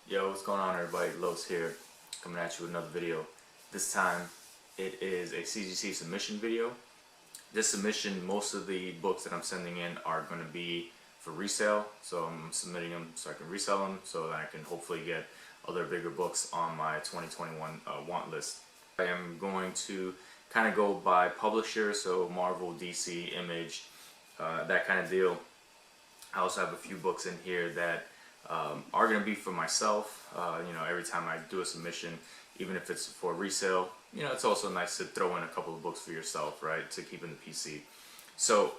Yo, what's going on everybody? Los here, coming at you with another video. This time it is a CGC submission video. This submission, most of the books that I'm sending in are going to be for resale, so I'm submitting them so I can resell them so that I can hopefully get other bigger books on my 2021 want list. I am going to kind of go by publisher, so Marvel, DC, Image, that kind of deal. I also have a few books in here that are going to be for myself. Every time I do a submission, even if it's for resale, it's also nice to throw in a couple of books for yourself, right, to keep in the PC. So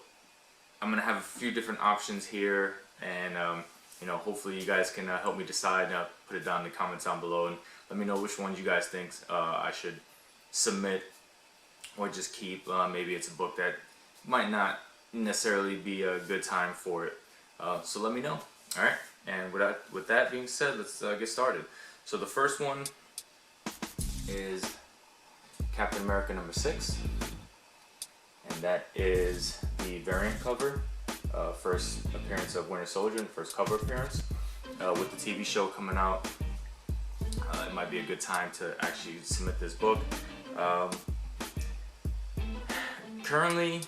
I'm going to have a few different options here, and hopefully you guys can help me decide. Put it down in the comments down below and let me know which ones you guys think I should submit or just keep. Maybe it's a book that might not necessarily be a good time for it, so let me know. Alright, and with that being said, let's get started. So the first one is Captain America #6, and that is the variant cover, first appearance of Winter Soldier, and first cover appearance. With the TV show coming out, it might be a good time to actually submit this book. Currently,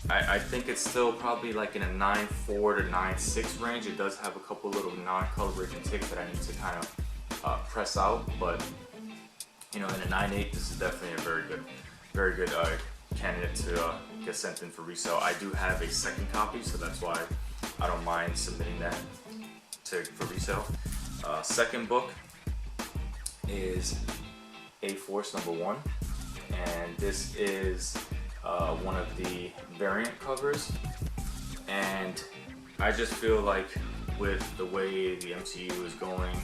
I think it's still probably like in a 9.4 to 9.6 range. It does have a couple little non-color breaking ticks that I need to kind of press out, but in a 9.8, this is definitely a very good candidate to get sent in for resale. I do have a second copy, so that's why I don't mind submitting that for resale. Second book is A-Force #1, and this is one of the variant covers, and I just feel like with the way the MCU is going,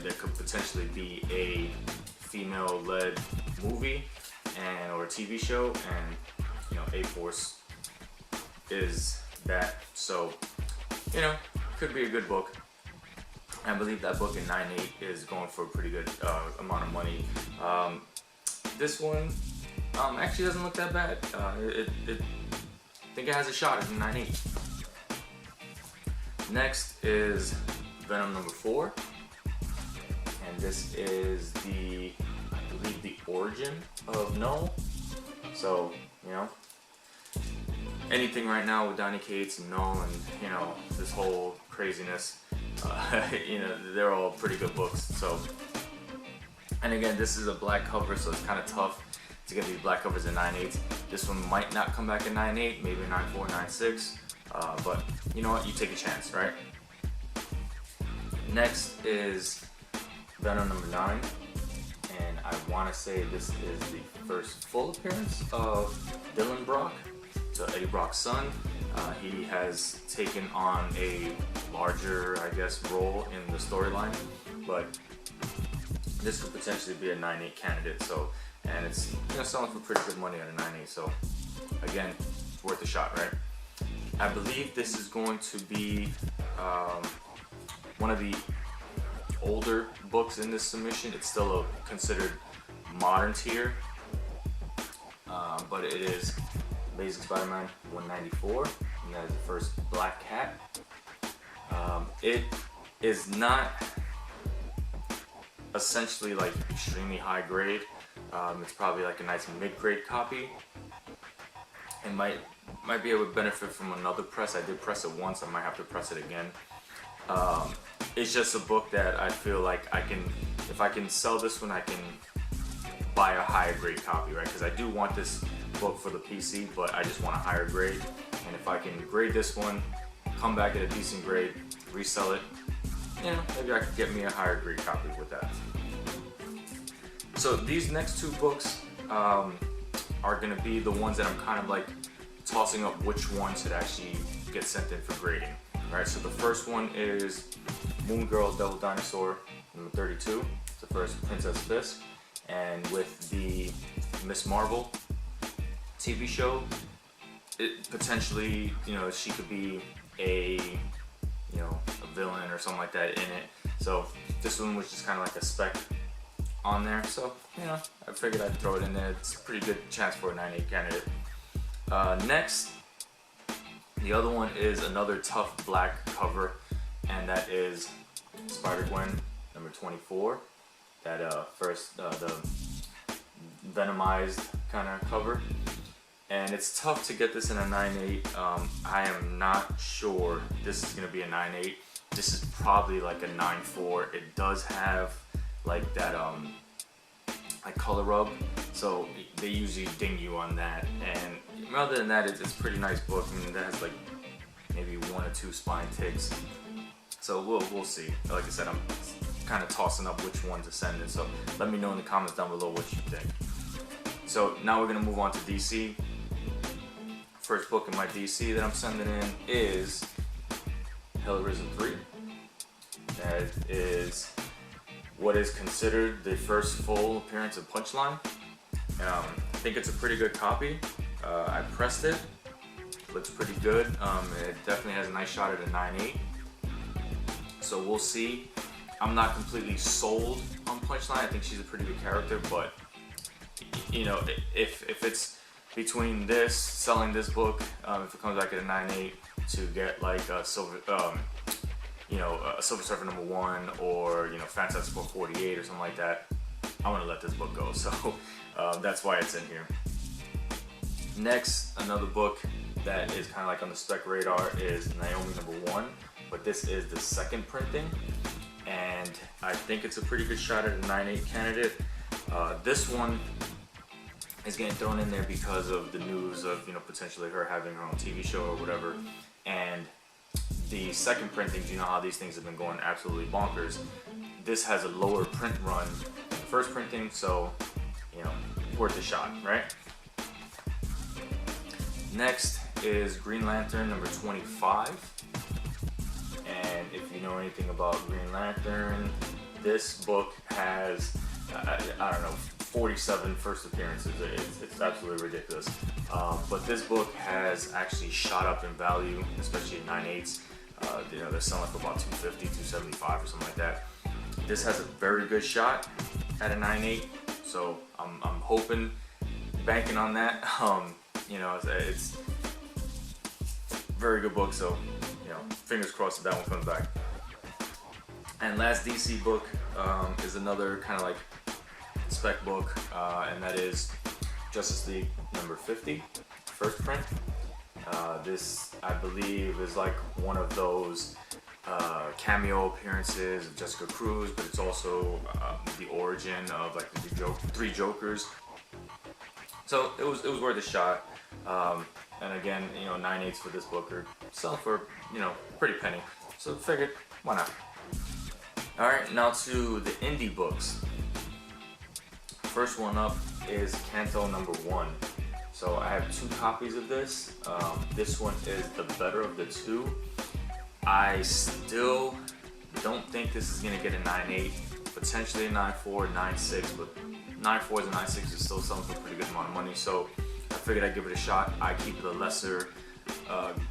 there could potentially be a female-led movie or a TV show, and A-Force is that, so could be a good book. I believe that book in 9.8 is going for a pretty good amount of money. This one actually doesn't look that bad. I think it has a shot at 9.8. Next is Venom #4, and this is I believe the origin of No. So anything right now with Donny Cates and No, and this whole craziness, they're all pretty good books. So, and again, this is a black cover, so it's kind of tough to get these black covers in 9.8. This one might not come back in 9.8, maybe 9.4, 9.6, but you know what, you take a chance, right? Next is Venom #9, and I want to say this is the first full appearance of Dylan Brock, so Eddie Brock's son. He has taken on a larger, I guess, role in the storyline, but this could potentially be a 9.8 candidate. So, and it's selling for pretty good money at a 9.8. So, again, worth a shot, right? I believe this is going to be one of the older books in this submission. It's still considered modern tier, but it is Amazing Spider-Man 194, and that is the first Black Cat. It is not essentially like extremely high grade. It's probably like a nice mid-grade copy. It might be able to benefit from another press. I did press it once. I might have to press it again. It's just a book that I feel like if I can sell this one, I can buy a higher grade copy, right? Because I do want this book for the PC, but I just want a higher grade. And if I can grade this one, come back at a decent grade, resell it, maybe I could get me a higher grade copy with that. So these next two books are going to be the ones that I'm kind of like tossing up which one should actually get sent in for grading. Alright, so the first one is Moon Girl Devil Dinosaur #32. It's the first Princess Fisk, and with the Miss Marvel TV show, it potentially, she could be a villain or something like that in it. So this one was just kind of like a spec on there. So I figured I'd throw it in there. It's a pretty good chance for a 9.8 candidate. Next, the other one is another tough black cover, and that is Spider-Gwen number 24. That first, the Venomized kind of cover. And it's tough to get this in a 9.8. I am not sure this is going to be a 9.8. This is probably like a 9.4. It does have like that like color rub, so they usually ding you on that. And other than that, it's a pretty nice book. I mean, that has like maybe 1 or 2 spine ticks. So we'll see. Like I said, I'm kind of tossing up which one to send in. So let me know in the comments down below what you think. So now we're gonna move on to DC. First book in my DC that I'm sending in is Hell Risen 3. That is what is considered the first full appearance of Punchline. I think it's a pretty good copy. I pressed it. Looks pretty good. It definitely has a nice shot at a 9.8. So we'll see. I'm not completely sold on Punchline. I think she's a pretty good character, but you know, if it's between this, selling this book, if it comes back at a 9.8, to get like a Silver, you know, a Silver Surfer number 1, or you know, Fantastic Four 48 or something like that, I want to let this book go. So that's why it's in here. Next, another book that is kind of like on the spec radar is Naomi number 1, but this is the second printing, and I think it's a pretty good shot at a 9.8 candidate. This one is getting thrown in there because of the news of, you know, potentially her having her own TV show or whatever. And the second printings, you know how these things have been going absolutely bonkers. This has a lower print run than the first printing, so, you know, worth a shot, right? Next is Green Lantern number 25. And if you know anything about Green Lantern, this book has, I don't know, 47 first appearances. It's absolutely ridiculous. But this book has actually shot up in value, especially at 9.8s. You know, they're selling for about 250, 275 or something like that. This has a very good shot at a 9.8, so I'm hoping, banking on that. You know, it's a very good book, so you know, fingers crossed that that one comes back. And last DC book is another kind of like spec book, and that is Justice League number 50, first print. This, I believe, is like one of those cameo appearances of Jessica Cruz, but it's also the origin of like the three Jokers. So it was worth a shot. And again, you know, 9.8s for this book are selling for, you know, pretty penny. So figured, why not? All right, now to the indie books. First one up is Kanto number 1. So I have 2 copies of this. This one is the better of the 2. I still don't think this is gonna get a 9.8, potentially a 9.4, 9.6, but 9.4s and 9.6s is still selling for a pretty good amount of money. So I figured I'd give it a shot. I keep it a lesser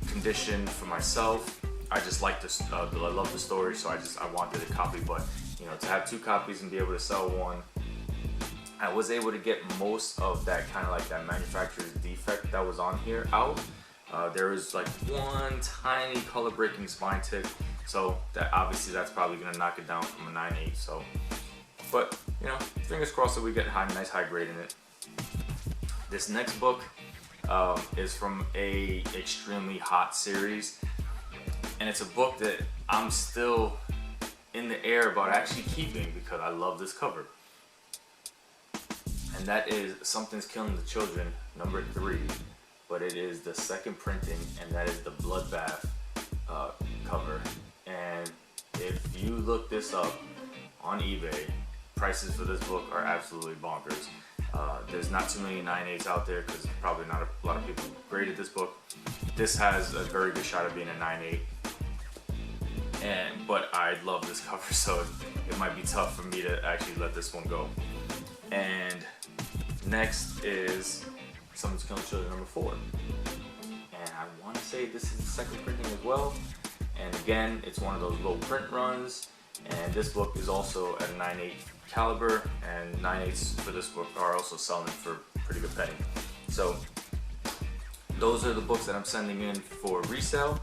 condition for myself. I just like this. I love the story, so I wanted a copy. But you know, to have 2 copies and be able to sell one, I was able to get most of that kind of like that manufacturer's defect that was on here out. There was like one tiny color breaking spine tick, so that obviously that's probably gonna knock it down from a 9.8. So, but you know, fingers crossed that we get nice high grade in it. This next book is from a extremely hot series, and it's a book that I'm still in the air about actually keeping because I love this cover. And that is Something's Killing the Children, number 3, but it is the second printing, and that is the Bloodbath cover. And if you look this up on eBay, prices for this book are absolutely bonkers. There's not too many 9.8s out there because probably not a lot of people graded this book. This has a very good shot of being a 9.8. But I love this cover, so it might be tough for me to actually let this one go. And next is Something's Killing Children number 4. And I want to say this is the second printing as well. And again, it's one of those low print runs. And this book is also at a 9.8 caliber, and 9.8s for this book are also selling for pretty good penny. So those are the books that I'm sending in for resale.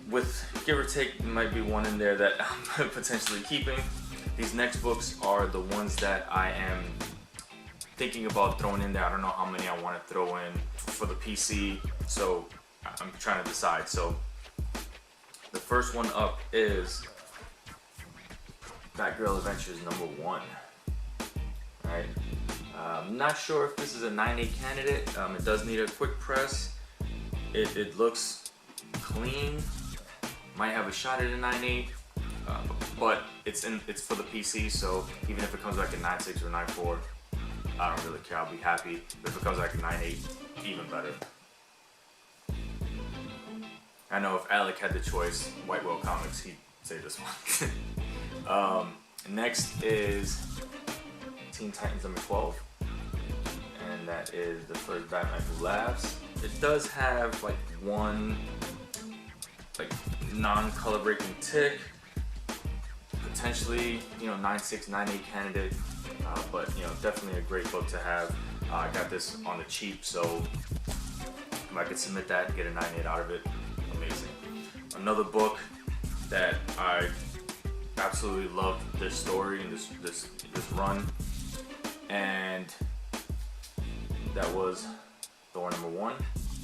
With give or take, there might be one in there that I'm potentially keeping. These next books are the ones that I am thinking about throwing in there. I don't know how many I want to throw in for the PC, so I'm trying to decide. So the first one up is Batgirl Adventures #1. Right? I'm not sure if this is a 9/8 candidate. It does need a quick press. It looks clean. Might have a shot at a 9/8, but it's for the PC. So even if it comes back at 9/6 or 9/4, I don't really care. I'll be happy. If it comes back at 9/8, even better. I know if Alec had the choice, White Whale Comics, he'd say this one. Next is Teen Titans #12, and that is the first Batman Who Laughs. It does have like one non-color breaking tick, potentially 9/6, 9/8 candidate, but definitely a great book to have. I got this on the cheap, so if I could submit that and get a 9/8 out of it, amazing. Another book that I absolutely loved this story and this run, and that was Thor #1,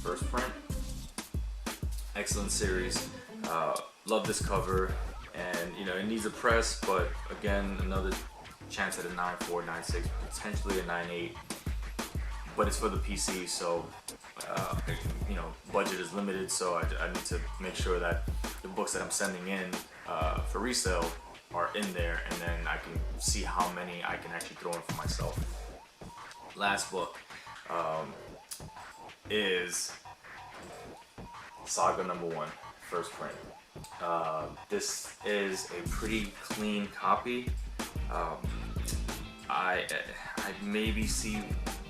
first print. Excellent series. Love this cover, and it needs a press, but again, another chance at a 9/4, 9/6, potentially a 9/8, but it's for the PC, so budget is limited, so I need to make sure that the books that I'm sending in for resale are in there, and then I can see how many I can actually throw in for myself. Last book is Saga #1, first print. This is a pretty clean copy. I maybe see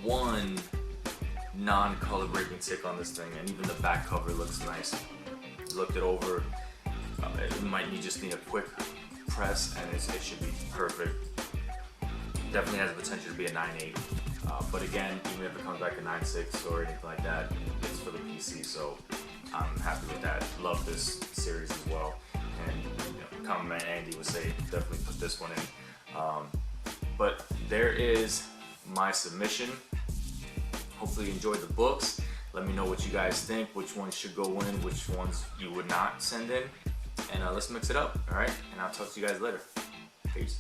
one non-color breaking tick on this thing, and even the back cover looks nice. Looked it over. It might just need a quick press, and it should be perfect. Definitely has the potential to be a 9/8, but again, even if it comes back a 9/6 or anything like that, it's for the PC, so I'm happy with that. Love this series as well, and Common Man Andy would say definitely put this one in. But there is my submission. Hopefully you enjoyed the books. Let me know what you guys think, which ones should go in, which ones you would not send in, and let's mix it up, all right? And I'll talk to you guys later. Peace.